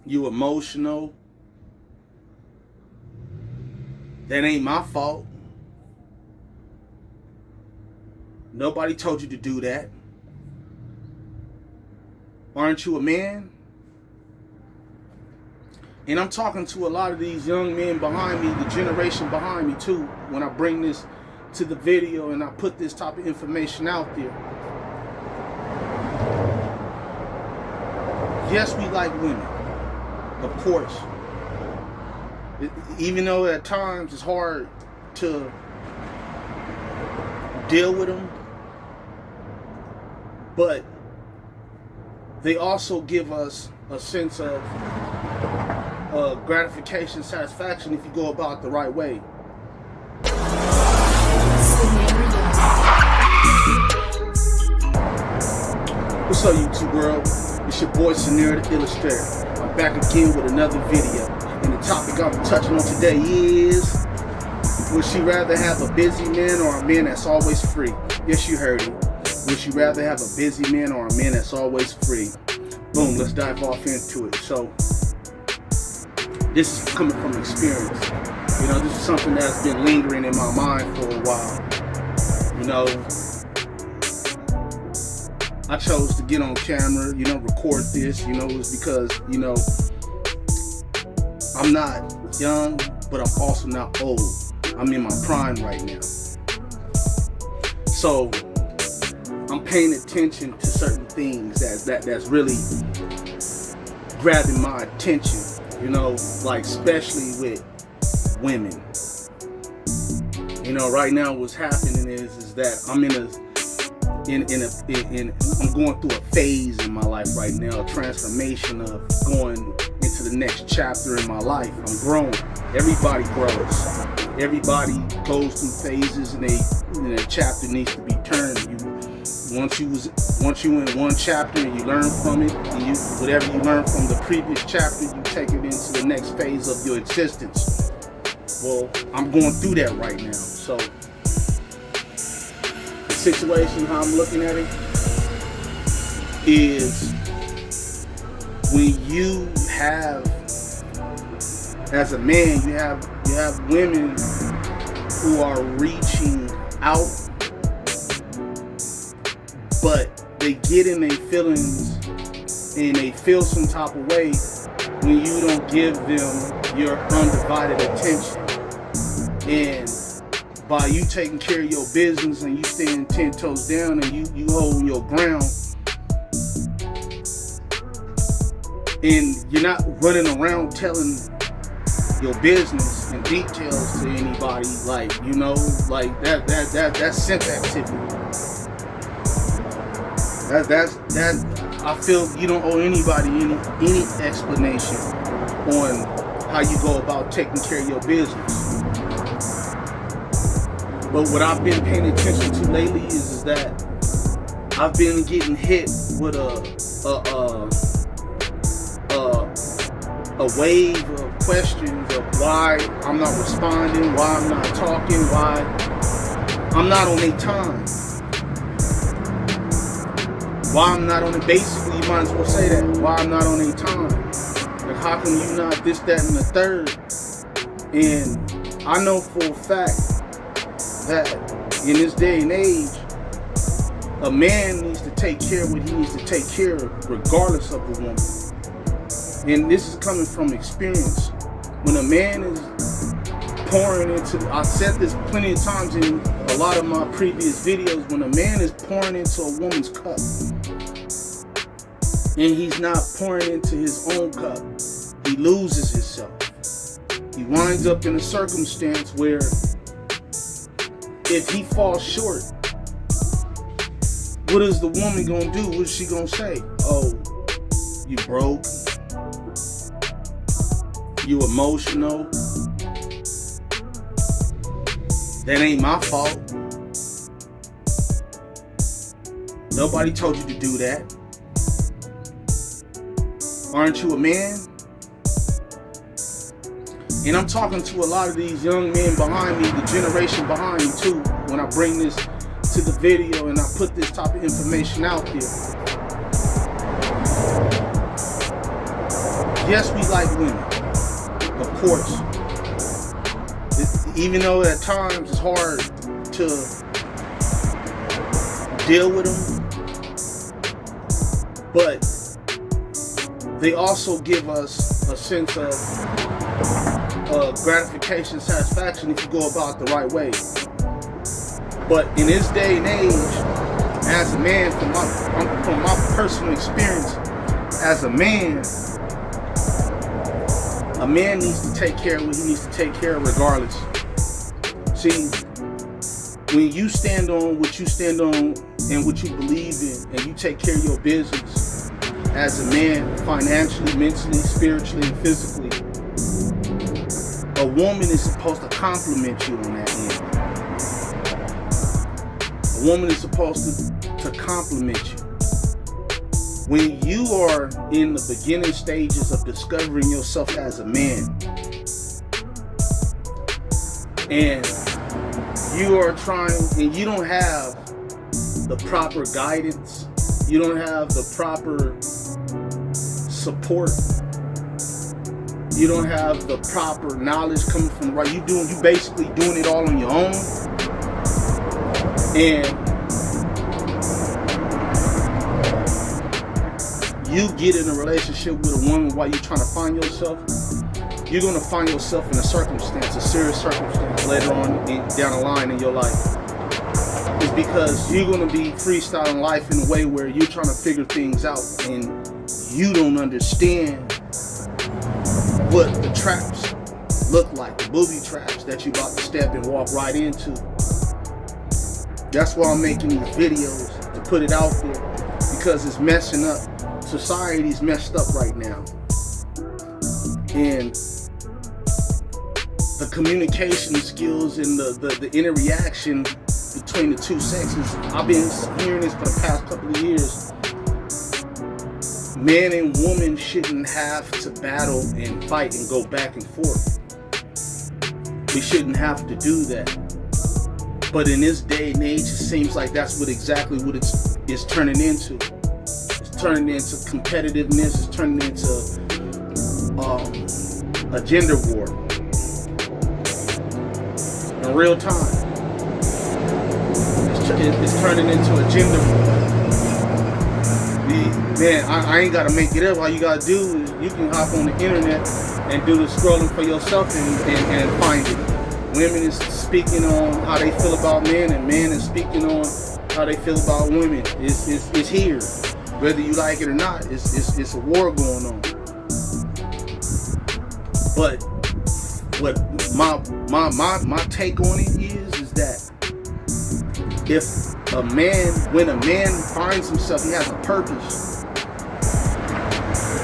You emotional. That ain't my fault. Nobody told you to do that. Aren't you a man? And I'm talking to a lot of these young men behind me, the generation behind me too, when I bring this to the video and I put this type of information out there. Yes, we like women, of course. Even though at times it's hard to deal with them, but they also give us a sense of gratification, satisfaction if you go about it the right way. What's up, YouTube world? It's your boy Scenario the Illustrator. I'm back again with another video. And the topic I'm touching on today is, would she rather have a busy man or a man that's always free? Yes, you heard it. Would she rather have a busy man or a man that's always free? Boom, let's dive off into it. So, this is coming from experience. You know, this is something that's been lingering in my mind for a while. You know, I chose to get on camera, you know, record this, you know, it was because, you know, I'm not young, but I'm also not old. I'm in my prime right now. So, I'm paying attention to certain things that's really grabbing my attention, you know, like especially with women. You know, right now what's happening is that I'm I'm going through a phase in my life right now, a transformation of going into the next chapter in my life. I'm growing. Everybody grows. Everybody goes through phases, and a chapter needs to be turned. Once you in one chapter and you learn from it, and whatever you learn from the previous chapter, you take it into the next phase of your existence. Well, I'm going through that right now. So the situation, how I'm looking at it, is when you have, as a man, you have women who are reaching out, but they get in their feelings and they feel some type of way when you don't give them your undivided attention. And by you taking care of your business and you staying 10 toes down and you holding your ground, and you're not running around telling your business and details to anybody, like, you know, like that's simp activity. That I feel you don't owe anybody any explanation on how you go about taking care of your business. But what I've been paying attention to lately is that I've been getting hit with a wave of questions of why I'm not responding, why I'm not talking, why I'm not on their time. Why I'm not on it, basically you might as well say that. Why I'm not on their time. Like, how come you not this, that, and the third? And I know for a fact that in this day and age, a man needs to take care of what he needs to take care of, regardless of the woman. And this is coming from experience. When a man is pouring into, I said this plenty of times in a lot of my previous videos, when a man is pouring into a woman's cup and he's not pouring into his own cup, he loses himself. He winds up in a circumstance where if he falls short, what is the woman gonna do? What is she gonna say? Oh, you broke, you emotional, that ain't my fault. Nobody told you to do that. Aren't you a man? And I'm talking to a lot of these young men behind me, the generation behind me too, when I bring this to the video and I put this type of information out there. yes, we like women, of course. Even though at times it's hard to deal with them, but they also give us a sense of gratification, satisfaction if you go about the right way. But in this day and age, as a man, from my personal experience, as a man needs to take care of what he needs to take care of regardless. See, when you stand on what you stand on and what you believe in, and you take care of your business as a man, financially, mentally, spiritually, and physically, a woman is supposed to compliment you on that end. A woman is supposed to compliment you. When you are in the beginning stages of discovering yourself as a man, and you are trying, and you don't have the proper guidance, you don't have the proper support, you don't have the proper knowledge coming from the right, you basically doing it all on your own, and you get in a relationship with a woman while you're trying to find yourself, you're going to find yourself in a circumstance, a serious circumstance later on down the line in your life. It's because you're going to be freestyling life in a way where you're trying to figure things out and you don't understand what the traps look like, the booby traps that you're about to step and walk right into. That's why I'm making these videos, to put it out there, because it's messing up. Society's messed up right now. And the communication skills and the interaction between the two sexes, I've been hearing this for the past couple of years. Man and woman shouldn't have to battle and fight and go back and forth. We shouldn't have to do that. But in this day and age, it seems like that's exactly what it's turning into. It's turning into competitiveness. It's turning into a gender war in real time. It's turning into a gender war. Man, I ain't gotta make it up. All you gotta do is you can hop on the internet and do the scrolling for yourself and find it. Women is speaking on how they feel about men, and men is speaking on how they feel about women. It's here, whether you like it or not. It's a war going on. But what my take on it is that when a man finds himself, he has a purpose.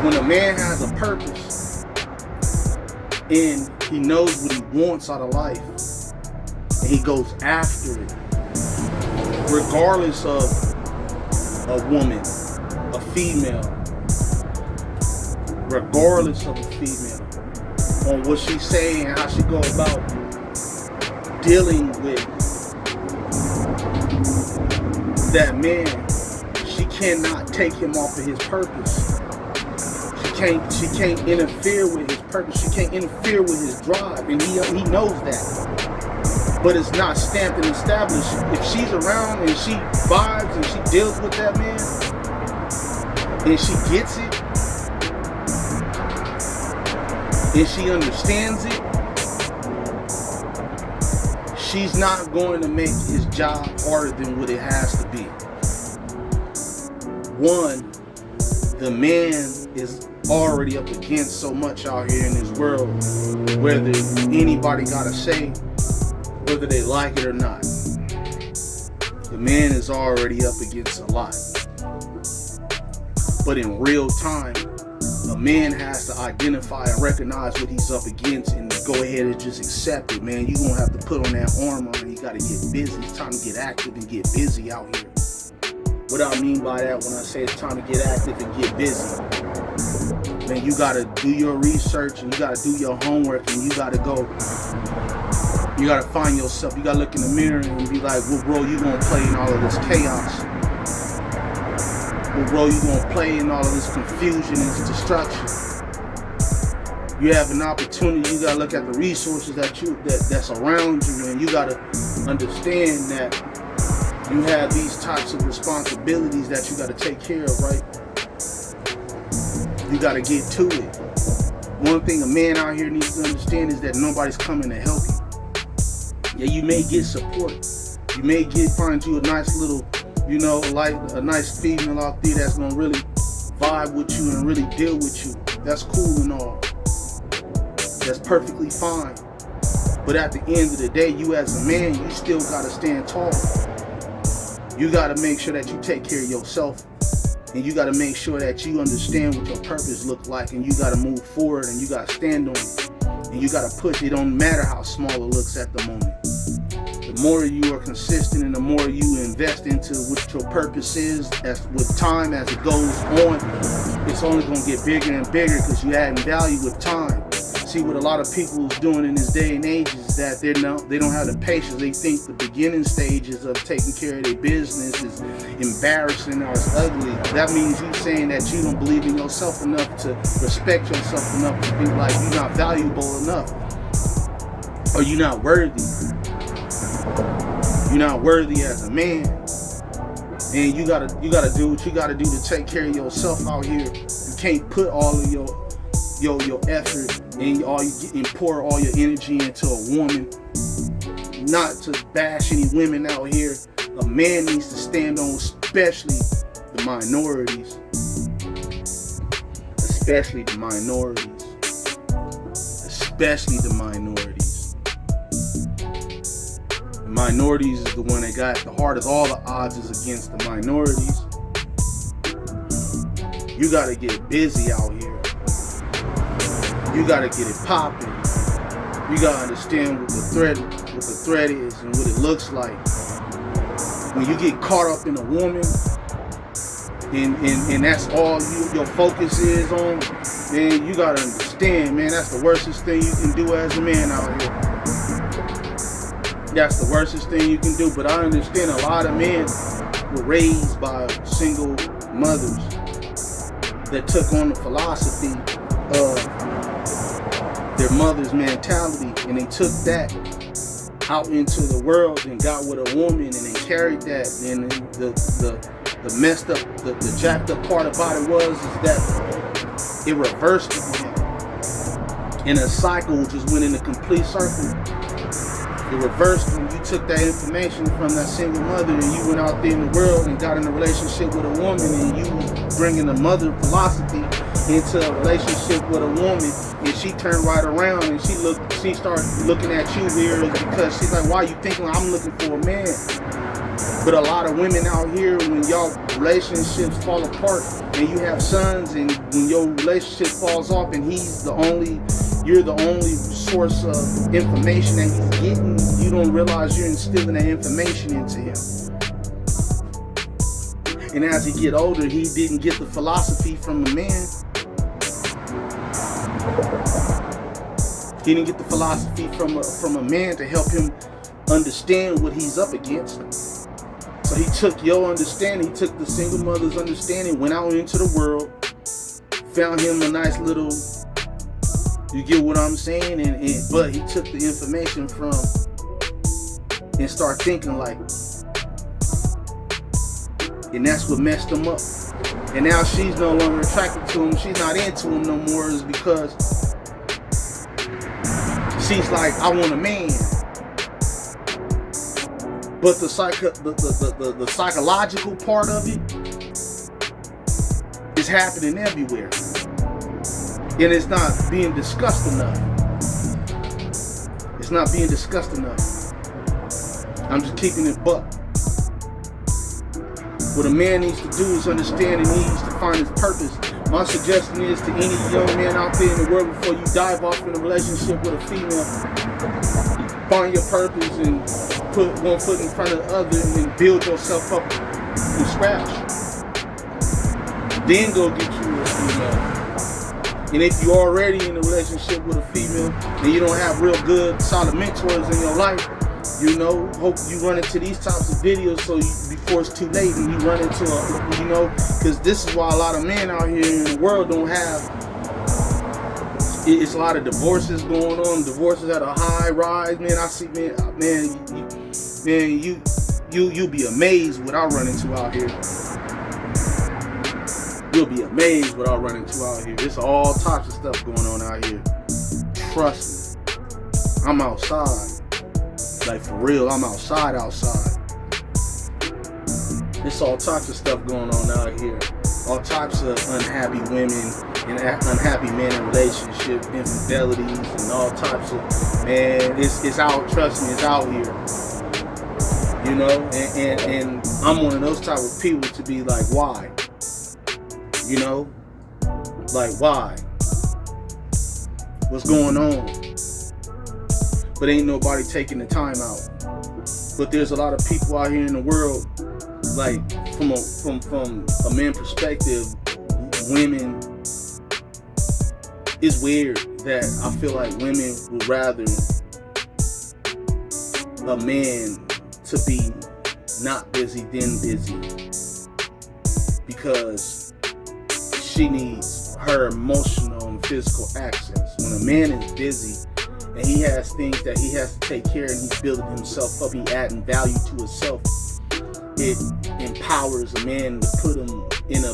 When a man has a purpose and he knows what he wants out of life and he goes after it, regardless of a woman, a female, regardless of a female, on what she's saying and how she go about dealing with that man, she cannot take him off of his purpose. She can't interfere with his purpose. She can't interfere with his drive, and he knows that. But it's not stamped and established. If she's around and she vibes and she deals with that man, and she gets it, and she understands it, she's not going to make his job harder than what it has to be. One, the man is already up against so much out here in this world, whether anybody gotta say whether they like it or not. The man is already up against a lot. But in real time, a man has to identify and recognize what he's up against and go ahead and just accept it, man. You're gonna have to put on that armor and you gotta get busy. It's time to get active and get busy out here. What I mean by that when I say it's time to get active and get busy, man, you gotta do your research and you gotta do your homework and you gotta find yourself. You gotta look in the mirror and be like, what role you gonna play in all of this chaos? What role you gonna play in all of this confusion and this destruction? You have an opportunity. You gotta look at the resources that's around you, and you gotta understand that you have these types of responsibilities that you gotta take care of, right? You gotta get to it. One thing a man out here needs to understand is that nobody's coming to help you. Yeah, you may get support. You may find you a nice little, like a nice female out there that's gonna really vibe with you and really deal with you. That's cool and all. That's perfectly fine. But at the end of the day, you as a man, you still gotta stand tall. You gotta make sure that you take care of yourself. And you gotta make sure that you understand what your purpose looks like, and you gotta move forward, and you gotta stand on it. And you gotta push. It don't matter how small it looks at the moment. The more you are consistent and the more you invest into what your purpose is, with time as it goes on, it's only gonna get bigger and bigger because you add value with time. See, what a lot of people is doing in this day and age is that they don't have the patience. They think the beginning stages of taking care of their business is embarrassing or it's ugly. That means you saying that you don't believe in yourself enough to respect yourself enough to be like you're not valuable enough, or you're not worthy. You're not worthy as a man, and you gotta do what you gotta do to take care of yourself out here. You can't put all of your effort and pour all your energy into a woman. Not to bash any women out here. A man needs to stand on, especially the minorities. Especially the minorities. Especially the minorities. The minorities is the one that got the hardest. All the odds is against the minorities. You gotta get busy out here. You gotta get it popping. You gotta understand what the threat is and what it looks like. When you get caught up in a woman, and that's all your focus is on, then you gotta understand, man, that's the worstest thing you can do as a man out here. That's the worstest thing you can do. But I understand a lot of men were raised by single mothers that took on the philosophy of their mother's mentality, and they took that out into the world and got with a woman and then carried that. And the messed up, the jacked up part about it is that it reversed again, and a cycle just went in a complete circle. It reversed when you took that information from that single mother and you went out there in the world and got in a relationship with a woman, and you bringing the mother philosophy into a relationship with a woman, and she turned right around and she started looking at you weird because she's like, why are you thinking I'm looking for a man? But a lot of women out here, when y'all relationships fall apart and you have sons, and when your relationship falls off and you're the only source of information that he's getting, you don't realize you're instilling that information into him. And as he get older, he didn't get the philosophy from a man. He didn't get the philosophy from a man to help him understand what he's up against. So he took your understanding, he took the single mother's understanding, went out into the world, found him a nice little, you get what I'm saying? But he took the information from and started thinking like, and that's what messed him up. And now she's no longer attracted to him, she's not into him no more, is because she's like, I want a man. But the psychological part of it is happening everywhere. And it's not being discussed enough. It's not being discussed enough. I'm just keeping it buck. What a man needs to do is understand and needs to find his purpose. My suggestion is to any young man out there in the world, before you dive off in a relationship with a female, find your purpose and put one foot in front of the other and then build yourself up from scratch. Then go get you a female. And if you're already in a relationship with a female and you don't have real good, solid mentors in your life, hope you run into these types of videos before it's too late and you run into because this is why a lot of men out here in the world don't have it's a lot of divorces going on. Divorces at a high rise, man. I see, you'll be amazed what I run into out here. You'll be amazed what I run into out here. There's all types of stuff going on out here. Trust me. I'm outside. Like, for real, I'm outside. There's all types of stuff going on out here. All types of unhappy women and unhappy men in relationships, infidelities, and all types of, man, it's out. Trust me, it's out here. You know, and I'm one of those type of people to be like, why? You know, like, why? What's going on? But ain't nobody taking the time out. But there's a lot of people out here in the world, like, from a man's perspective, women, it's weird that I feel like women would rather a man to be not busy than busy, because she needs her emotional and physical access. When a man is busy and he has things that he has to take care of, and he's building himself up, he adding value to himself, it empowers a man to put him in a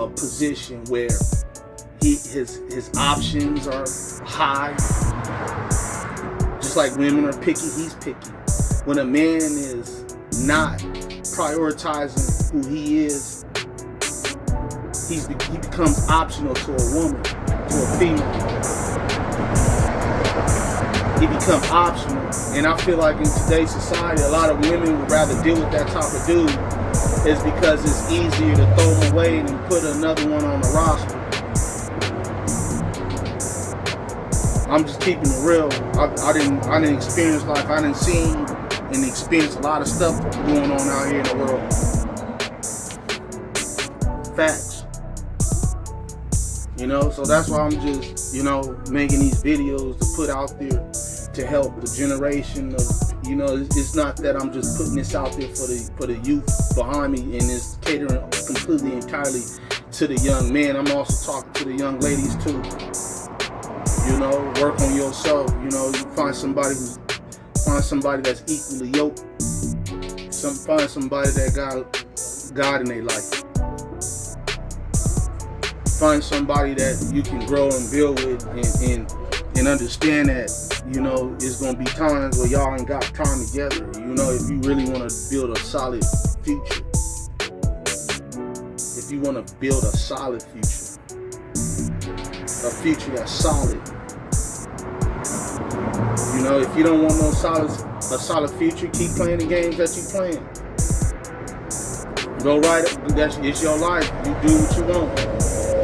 position where his options are high. Just like women are picky, he's picky. When a man is not prioritizing who he is, he becomes optional to a woman, to a female. He becomes optional. And I feel like in today's society, a lot of women would rather deal with that type of dude, is because it's easier to throw him away than put another one on the roster. I'm just keeping it real. I didn't experience life. I didn't see and experience a lot of stuff going on out here in the world. Facts. You know, so that's why I'm just, you know, making these videos to put out there to help the generation of, you know, it's not that I'm just putting this out there for the youth behind me and it's catering completely entirely to the young men. I'm also talking to the young ladies too. You know, work on yourself. You know, you find somebody that's equally yoked. Find somebody that got God in their life. Find somebody that you can grow and build with, and understand that, you know, it's gonna be times where y'all ain't got time together. You know, if you really want to build a solid future, if you want to build a solid future, a future that's solid. You know, if you don't want a solid future, keep playing the games that you playing. Go right up. It's your life. You do what you want.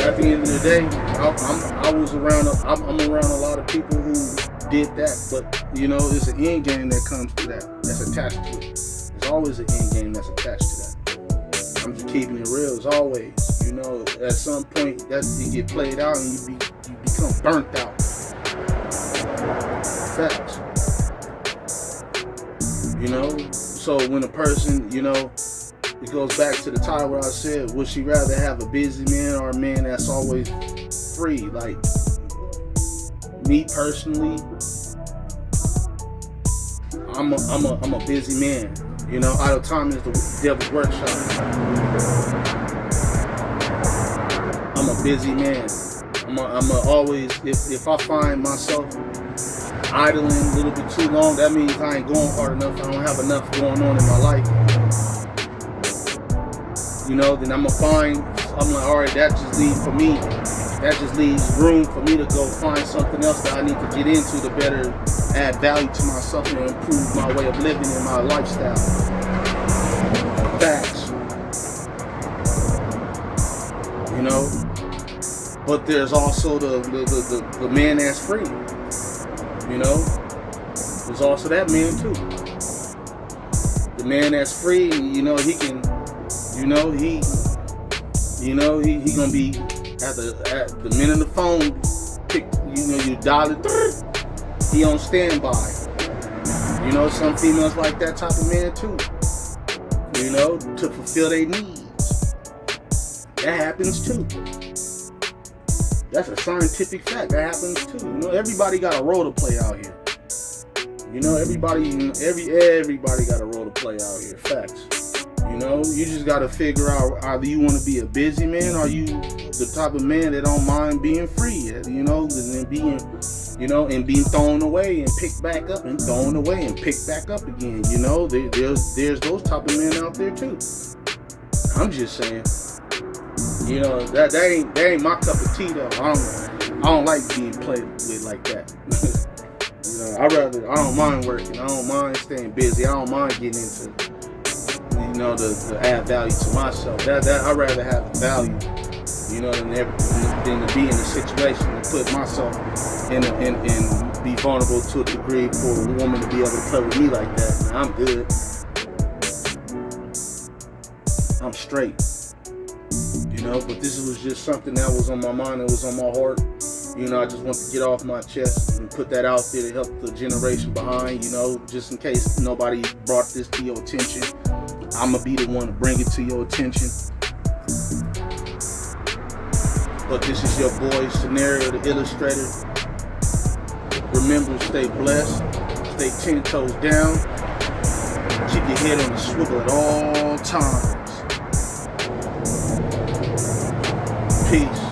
At the end of the day, I'm around a lot of people who did that, but you know, there's an end game that comes to that. That's attached to it. There's always an end game that's attached to that. I'm just keeping it real as always. You know, at some point that you get played out and you become burnt out. Facts. You know, so when a person, you know, it goes back to the title where I said, would she rather have a busy man or a man that's always free? Like, me personally, I'm a busy man. You know, idle time is the devil's workshop. I'm a busy man. I'm always, if I find myself idling a little bit too long, that means I ain't going hard enough. I don't have enough going on in my life. You know, then I'm like, all right, that just leaves room for me to go find something else that I need to get into to better add value to myself and improve my way of living and my lifestyle. Facts. You know, but there's also the man that's free. You know, there's also that man too. The man that's free, you know, he can. You know, he gonna be at the minute the phone pick, you know, you dial it, he on standby. You know, some females like that type of man too. You know, to fulfill their needs. That happens too. That's a scientific fact. That happens too. You know, everybody got a role to play out here. You know, everybody got a role to play out here. Facts. You know, you just got to figure out either you want to be a busy man or you the type of man that don't mind being free. You know, and being, you know, and being thrown away and picked back up and thrown away and picked back up again. You know, there's those type of men out there too. I'm just saying. You know, that ain't my cup of tea though. I don't like being played with like that. You know, I don't mind working. I don't mind staying busy. I don't mind getting into, you know, to add value to myself. That I'd rather have value, you know, than to be in a situation to put myself in and be vulnerable to a degree for a woman to be able to play with me like that. I'm good. I'm straight. You know, but this was just something that was on my mind, it was on my heart. You know, I just want to get off my chest and put that out there to help the generation behind, you know, just in case nobody brought this to your attention. I'm going to be the one to bring it to your attention. But this is your boy, Scenario the Illustrator. Remember, stay blessed, stay 10 toes down, keep your head on the swivel at all times. Peace.